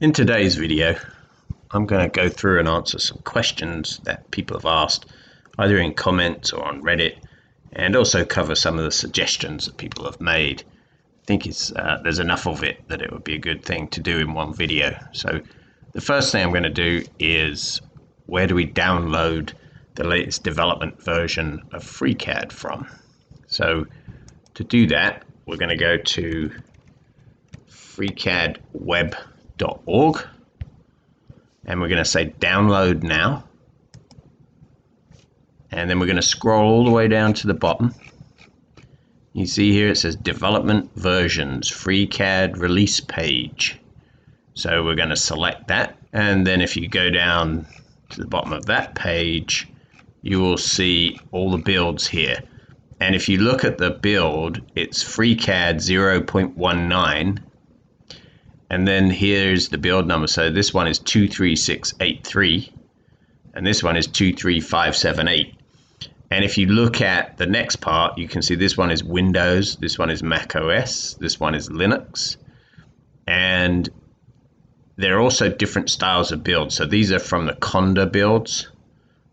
In today's video, I'm going to go through and answer some questions that people have asked, either in comments or on Reddit, and also cover some of the suggestions that people have made. I think there's enough of it that it would be a good thing to do in one video. So the first thing I'm going to do is, where do we download the latest development version of FreeCAD from? So to do that, we're going to go to freecadweb.org and we're going to say download now, and then we're going to scroll all the way down to the bottom. You see here it says development versions FreeCAD release page, so we're going to select that, and then if you go down to the bottom of that page you will see all the builds here, and if you look at the build, it's FreeCAD 0.19. And then here's the build number. So this one is 23683 and this one is 23578. And if you look at the next part, you can see this one is Windows, this one is Mac OS, this one is Linux. And there are also different styles of builds. So these are from the Conda builds,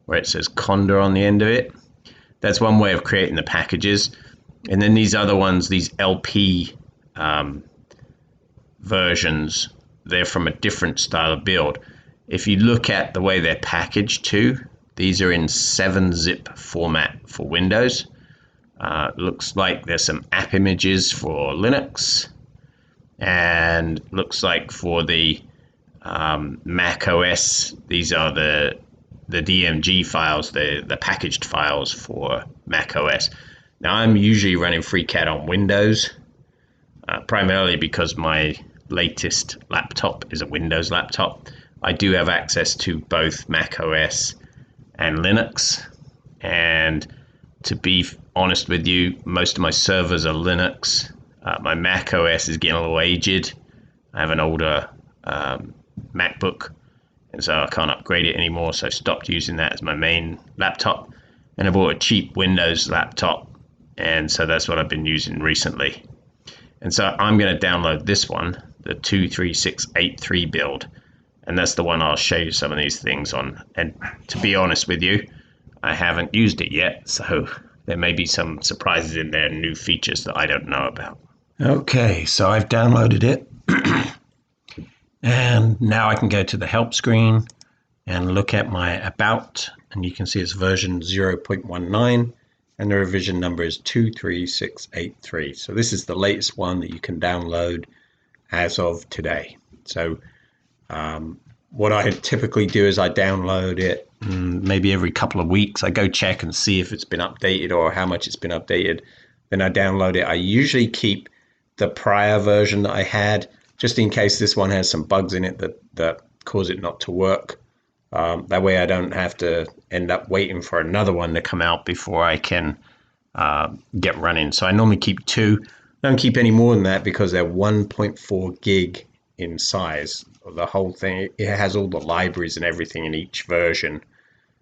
where it says Conda on the end of it. That's one way of creating the packages. And then these other ones, these LP versions, they're from a different style of build. If you look at the way they're packaged too, these are in 7-zip format for Windows. Looks like there's some app images for Linux, and looks like for the Mac OS, these are the DMG files, the packaged files for Mac OS. Now I'm usually running FreeCAD on Windows, primarily because my latest laptop is a Windows laptop. I do have access to both Mac OS and Linux, and to be honest with you, most of my servers are Linux. My Mac OS is getting a little aged. I have an older MacBook, and so I can't upgrade it anymore, so I stopped using that as my main laptop, and I bought a cheap Windows laptop, and so that's what I've been using recently. And so I'm going to download this one, the 23683 build, and that's the one I'll show you some of these things on. And to be honest with you, I haven't used it yet, so there may be some surprises in there, new features that I don't know about. Okay, so I've downloaded it, and now I can go to the help screen and look at my about, and you can see it's version 0.19. and the revision number is 23683. So this is the latest one that you can download as of today. So what I typically do is I download it maybe every couple of weeks. I go check and see if it's been updated or how much it's been updated. Then I download it. I usually keep the prior version that I had, just in case this one has some bugs in it that cause it not to work. That way I don't have to end up waiting for another one to come out before I can get running. So I normally keep two. I don't keep any more than that because they're 1.4 gig in size. The whole thing, it has all the libraries and everything in each version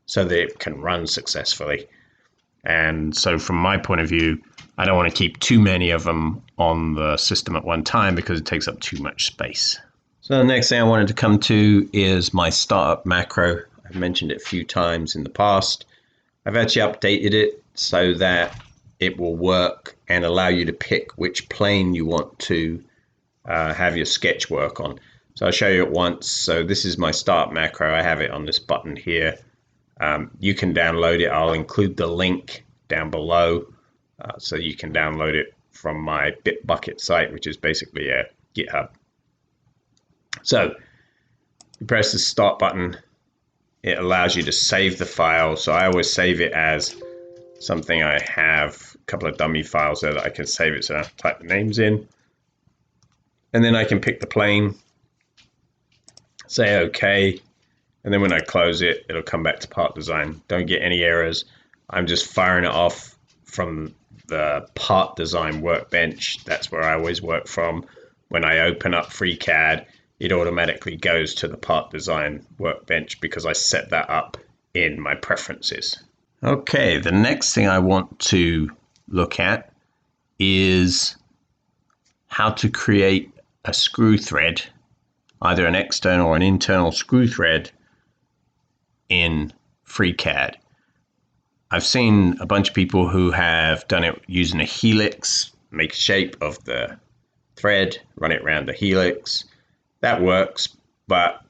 so that it can run successfully. And so from my point of view, I don't want to keep too many of them on the system at one time because it takes up too much space. So the next thing I wanted to come to is my startup macro. I've mentioned it a few times in the past. I've actually updated it so that it will work and allow you to pick which plane you want to have your sketch work on. So I'll show you it once. So this is my startup macro. I have it on this button here. You can download it. I'll include the link down below so you can download it from my Bitbucket site, which is basically a GitHub. So you press the start button, it allows you to save the file. So I always save it as something I have, a couple of dummy files there that I can save it, so I have to type the names in. And then I can pick the plane, say OK, and then when I close it, it'll come back to part design. Don't get any errors. I'm just firing it off from the part design workbench. That's where I always work from. When I open up FreeCAD, it automatically goes to the part design workbench because I set that up in my preferences. Okay, the next thing I want to look at is how to create a screw thread either an external or an internal screw thread in FreeCAD. I've seen a bunch of people who have done it using a helix, make a shape of the thread, run it around the helix. That works, but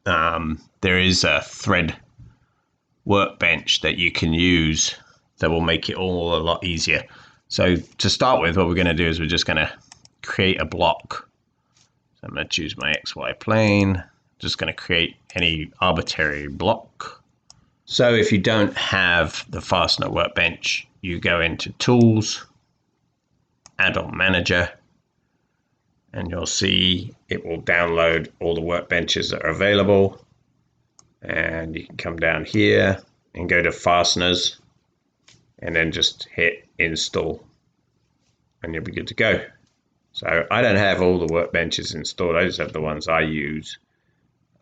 there is a thread workbench that you can use that will make it all a lot easier. So to start with, what we're going to do is we're just going to create a block. So I'm going to choose my XY plane, just going to create any arbitrary block. So if you don't have the fastener workbench, you go into Tools, Add-on Manager, and you'll see it will download all the workbenches that are available. And you can come down here and go to Fasteners, and then just hit Install, and you'll be good to go. So I don't have all the workbenches installed, I just have the ones I use.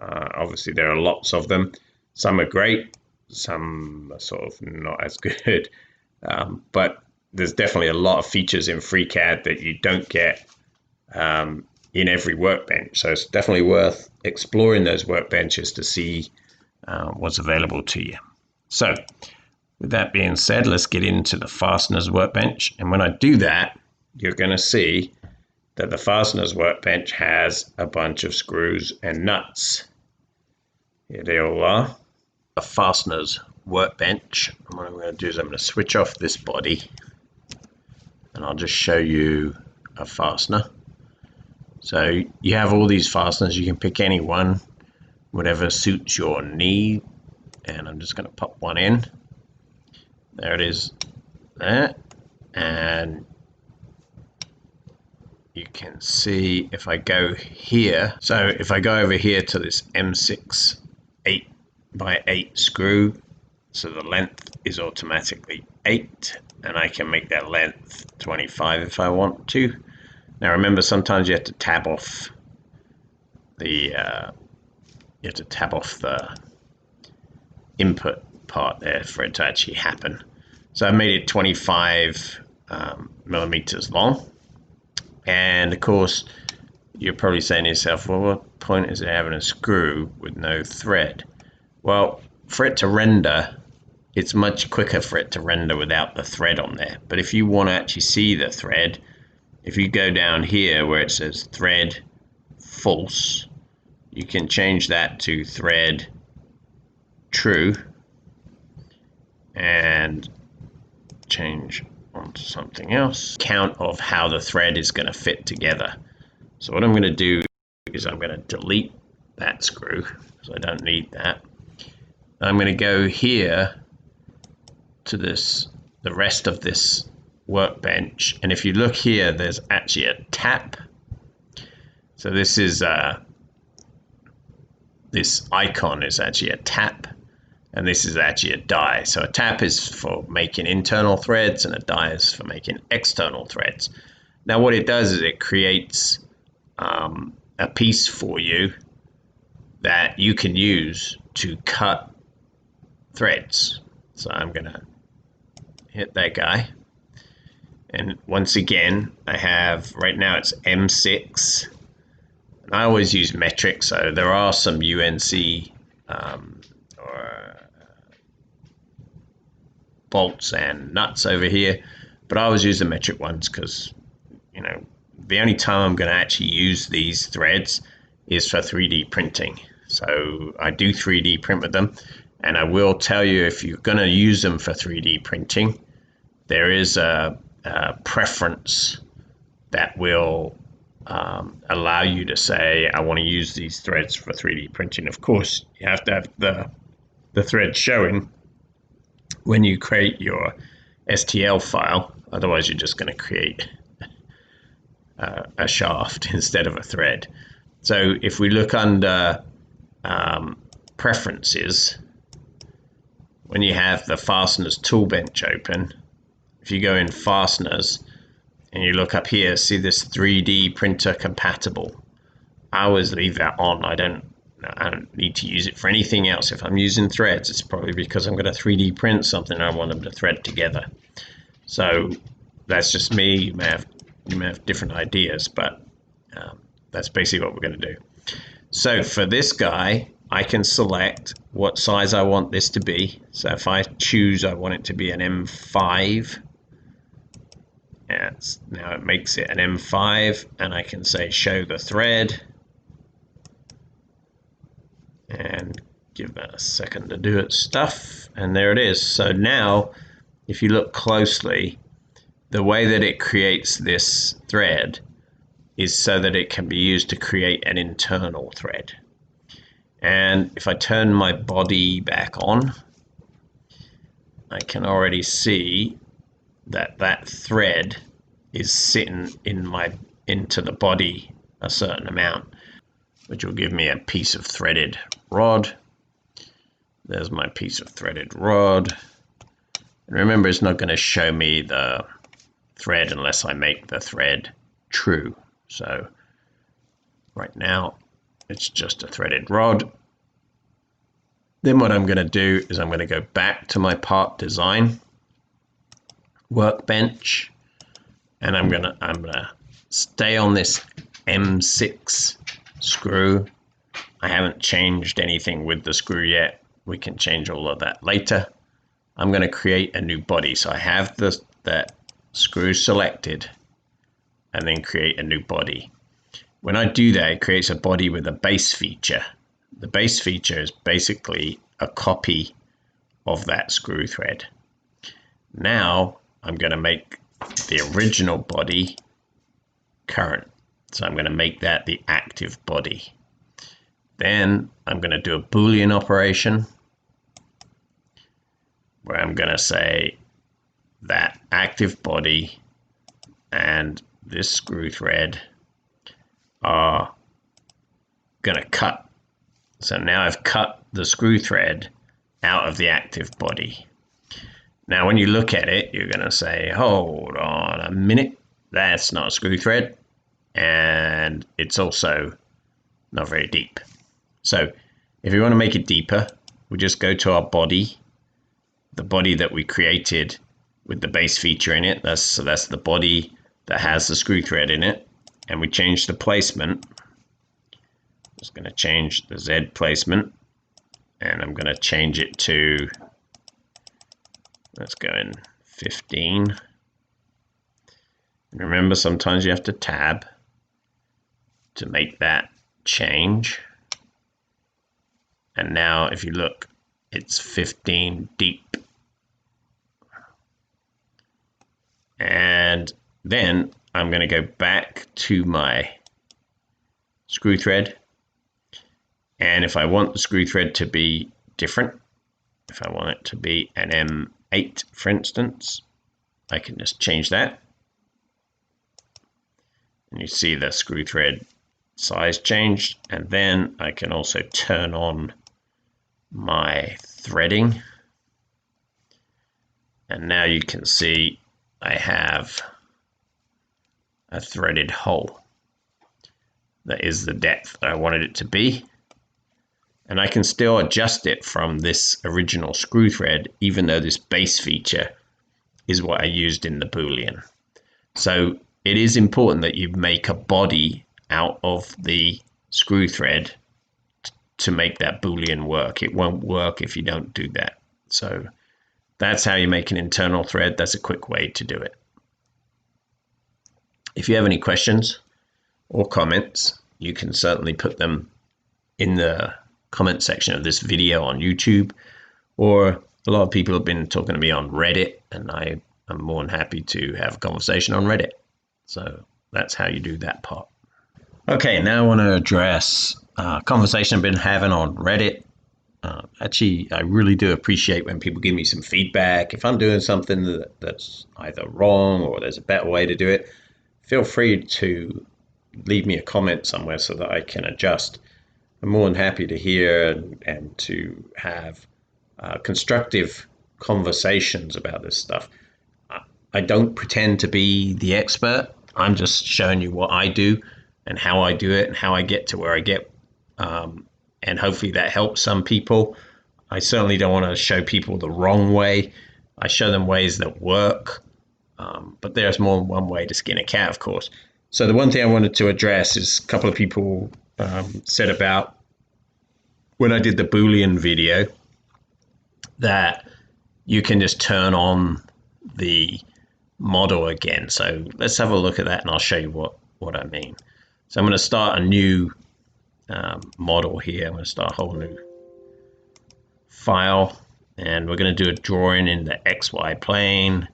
Obviously there are lots of them. Some are great, some are sort of not as good, but there's definitely a lot of features in FreeCAD that you don't get in every workbench. So it's definitely worth exploring those workbenches to see what's available to you. So with that being said, let's get into the fasteners workbench. And when I do that, you're going to see that the fasteners workbench has a bunch of screws and nuts. Here they all are. The fasteners workbench. And what I'm going to do is I'm going to switch off this body, and I'll just show you a fastener. So you have all these fasteners. You can pick any one, whatever suits your need. And I'm just going to pop one in. There it is there. And you can see if I go here, so if I go over here to this M6 8x8 screw, so the length is automatically 8, and I can make that length 25 if I want to. Now remember, sometimes you have to tab off the input part there for it to actually happen. So I made it 25 millimeters long. And of course, you're probably saying to yourself, well, what point is it having a screw with no thread? Well, for it to render, it's much quicker for it to render without the thread on there. But if you want to actually see the thread, if you go down here where it says thread false, you can change that to thread true and change onto something else. Count of how the thread is going to fit together. So what I'm going to do is I'm going to delete that screw because I don't need that. I'm going to go here to the rest of this workbench, and if you look here, there's actually a tap. So this is this icon is actually a tap, and this is actually a die. So a tap is for making internal threads, and a die is for making external threads. Now what it does is it creates a piece for you that you can use to cut threads. So I'm gonna hit that guy, and once again I have, right now it's M6, and I always use metric, so there are some UNC or bolts and nuts over here, but I always use the metric ones because, you know, the only time I'm going to actually use these threads is for 3D printing. So I do 3D print with them, and I will tell you, if you're going to use them for 3D printing, there is a preference that will allow you to say, I want to use these threads for 3D printing. Of course, you have to have the thread showing when you create your STL file, otherwise you're just going to create a shaft instead of a thread. So if we look under preferences, when you have the fasteners tool bench open, if you go in fasteners and you look up here, see this 3D printer compatible. I always leave that on. I don't need to use it for anything else. If I'm using threads, it's probably because I'm going to 3D print something and I want them to thread together. So that's just me. You may have different ideas, but that's basically what we're going to do. So for this guy, I can select what size I want this to be. So if I choose, I want it to be an M5. Now it makes it an M5, and I can say show the thread and give that a second to do its stuff, and there it is. So now if you look closely, the way that it creates this thread is so that it can be used to create an internal thread. And if I turn my body back on, I can already see that that thread is sitting into the body a certain amount, which will give me a piece of threaded rod. There's my piece of threaded rod. And remember, it's not going to show me the thread unless I make the thread true. So right now it's just a threaded rod. Then what I'm going to do is I'm going to go back to my part design workbench, and I'm gonna stay on this M6 screw. I haven't changed anything with the screw yet. We can change all of that later. I'm going to create a new body. So I have that screw selected, and then create a new body. When I do that, it creates a body with a base feature. The base feature is basically a copy of that screw thread. Now I'm going to make the original body current. So I'm going to make that the active body. Then I'm going to do a Boolean operation where I'm going to say that active body and this screw thread are going to cut. So now I've cut the screw thread out of the active body. Now when you look at it, you're going to say, hold on a minute, that's not a screw thread, and it's also not very deep. So if you want to make it deeper, we just go to our body, the body that we created with the base feature in it. So that's the body that has the screw thread in it, and we change the placement. Just going to change the Z placement, and I'm going to change it to, let's go in 15. And remember, sometimes you have to tab to make that change. And now if you look, it's 15 deep. And then I'm going to go back to my screw thread. And if I want the screw thread to be different, if I want it to be an M8, for instance, I can just change that. And you see the screw thread size changed. And then I can also turn on my threading. And now you can see I have a threaded hole. That is the depth that I wanted it to be. And I can still adjust it from this original screw thread, even though this base feature is what I used in the Boolean. So it is important that you make a body out of the screw thread to make that Boolean work. It won't work if you don't do that. So that's how you make an internal thread. That's a quick way to do it. If you have any questions or comments, you can certainly put them in the comment section of this video on YouTube, or a lot of people have been talking to me on Reddit, and I am more than happy to have a conversation on Reddit. So that's how you do that part. Okay, now I want to address a conversation I've been having on Reddit. Actually, I really do appreciate when people give me some feedback. If I'm doing something that's either wrong or there's a better way to do it, feel free to leave me a comment somewhere so that I can adjust. I'm more than happy to hear and to have constructive conversations about this stuff. I don't pretend to be the expert. I'm just showing you what I do and how I do it and how I get to where I get. And hopefully that helps some people. I certainly don't want to show people the wrong way. I show them ways that work. But there's more than one way to skin a cat, of course. So the one thing I wanted to address is a couple of people said about when I did the Boolean video that you can just turn on the model again. So let's have a look at that and I'll show you what I mean. So I'm going to start a new model here. I'm going to start a whole new file and we're going to do a drawing in the XY plane.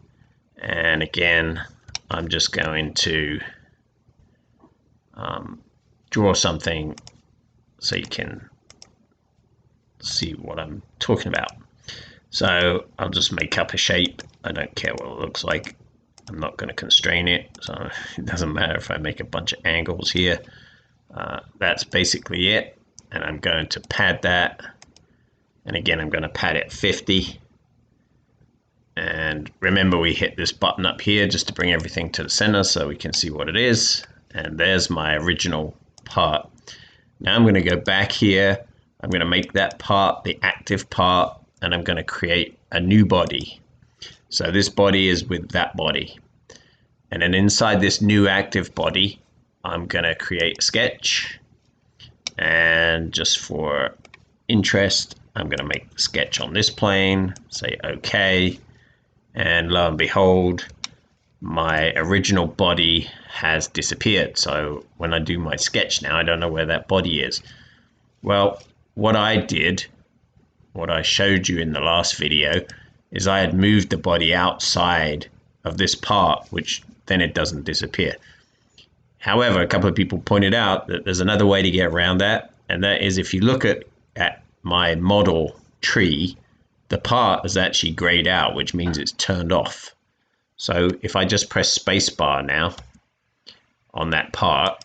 And again, I'm just going to draw something so you can see what I'm talking about. So I'll just make up a shape. I don't care what it looks like. I'm not going to constrain it, so it doesn't matter if I make a bunch of angles here. That's basically it, and I'm going to pad that. And again, I'm going to pad it 50. And remember, we hit this button up here just to bring everything to the center so we can see what it is. And there's my original part. Now I'm going to go back here. I'm going to make that part the active part, and I'm going to create a new body. So this body is with that body. And then inside this new active body, I'm going to create a sketch. And just for interest, I'm going to make the sketch on this plane, say OK. And lo and behold, my original body has disappeared. So when I do my sketch now, I don't know where that body is. Well, what I did, what I showed you in the last video, is I had moved the body outside of this part, which then it doesn't disappear. However, a couple of people pointed out that there's another way to get around that, and that is if you look at my model tree, the part is actually grayed out, which means it's turned off. So if I just press spacebar now on that part,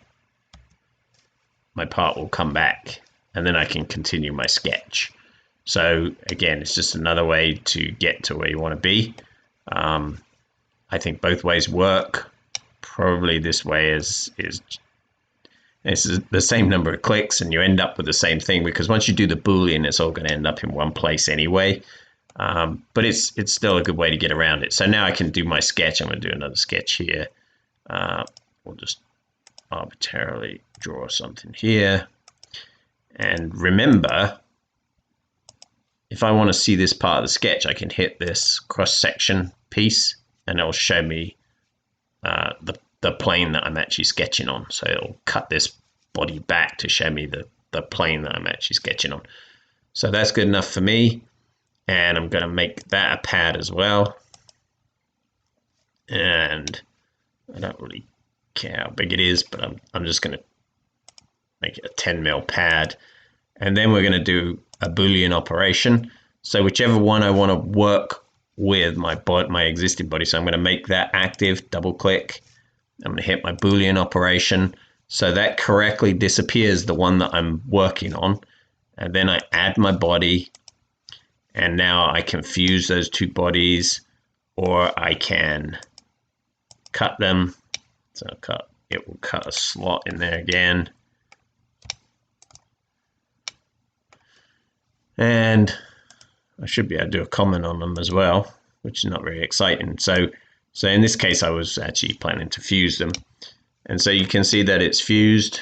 my part will come back, and then I can continue my sketch. So again, it's just another way to get to where you want to be. I think both ways work. Probably this way is the same number of clicks, and you end up with the same thing, because once you do the Boolean, it's all going to end up in one place anyway. But it's still a good way to get around it. So now I can do my sketch. I'm going to do another sketch here. We'll just arbitrarily draw something here. And remember, if I want to see this part of the sketch, I can hit this cross-section piece, and it'll show me the plane that I'm actually sketching on. So it'll cut this body back to show me the plane that I'm actually sketching on. So that's good enough for me. And I'm going to make that a pad as well. And I don't really care how big it is, but I'm just going to make it a 10 mil pad. And then we're going to do a Boolean operation. So whichever one I want to work with my existing body. So I'm going to make that active, double click. I'm going to hit my Boolean operation. So that correctly disappears the one that I'm working on. And then I add my body. And now I can fuse those two bodies, or I can cut them. So it will cut a slot in there again. And I should be able to do a comment on them as well, which is not very exciting. So in this case, I was actually planning to fuse them. And so you can see that it's fused.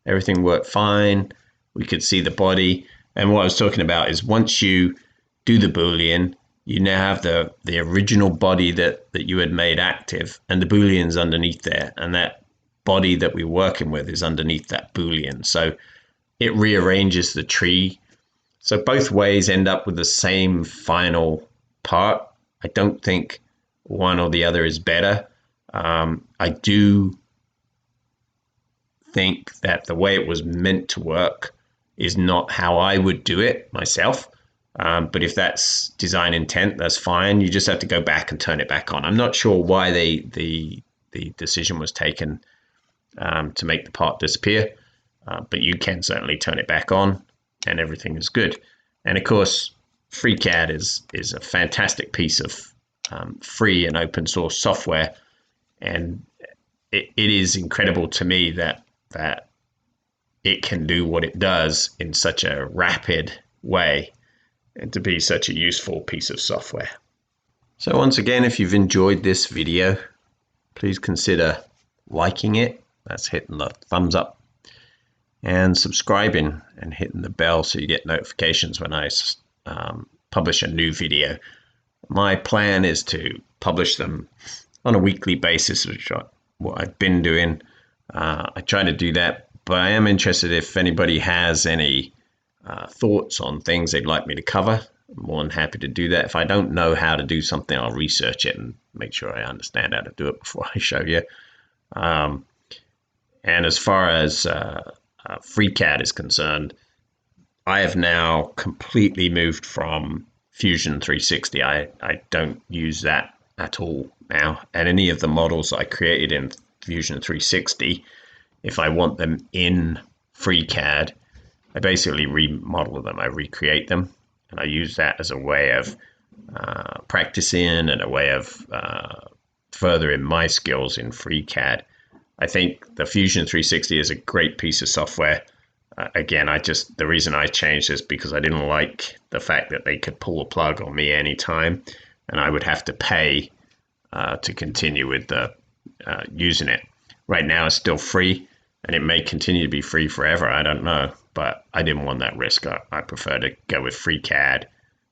Everything worked fine. We could see the body. And what I was talking about is once you do the Boolean, you now have the original body that you had made active, and the Boolean's underneath there. And that body that we're working with is underneath that Boolean. So it rearranges the tree. So both ways end up with the same final part. I don't think one or the other is better. I do think that the way it was meant to work is not how I would do it myself. But if that's design intent, that's fine. You just have to go back and turn it back on. I'm not sure why the decision was taken to make the part disappear, but you can certainly turn it back on, and everything is good. And of course, FreeCAD is a fantastic piece of free and open source software, and it is incredible to me that it can do what it does in such a rapid way, and to be such a useful piece of software. So once again, if you've enjoyed this video, please consider liking it. That's hitting the thumbs up. and subscribing and hitting the bell so you get notifications when I publish a new video. My plan is to publish them on a weekly basis, which is what I've been doing. I try to do that, but I am interested if anybody has any thoughts on things they'd like me to cover. I'm more than happy to do that. If I don't know how to do something, I'll research it and make sure I understand how to do it before I show you. And as far as FreeCAD is concerned, I have now completely moved from Fusion 360. I don't use that at all now. And any of the models I created in Fusion 360, if I want them in FreeCAD, I basically remodel them. I recreate them, and I use that as a way of practicing and a way of furthering my skills in FreeCAD. I think the Fusion 360 is a great piece of software. Again, the reason I changed is because I didn't like the fact that they could pull a plug on me anytime, and I would have to pay to continue with using it. Right now, it's still free, and it may continue to be free forever. I don't know, but I didn't want that risk. I prefer to go with FreeCAD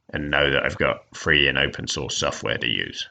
and know that I've got free and open source software to use.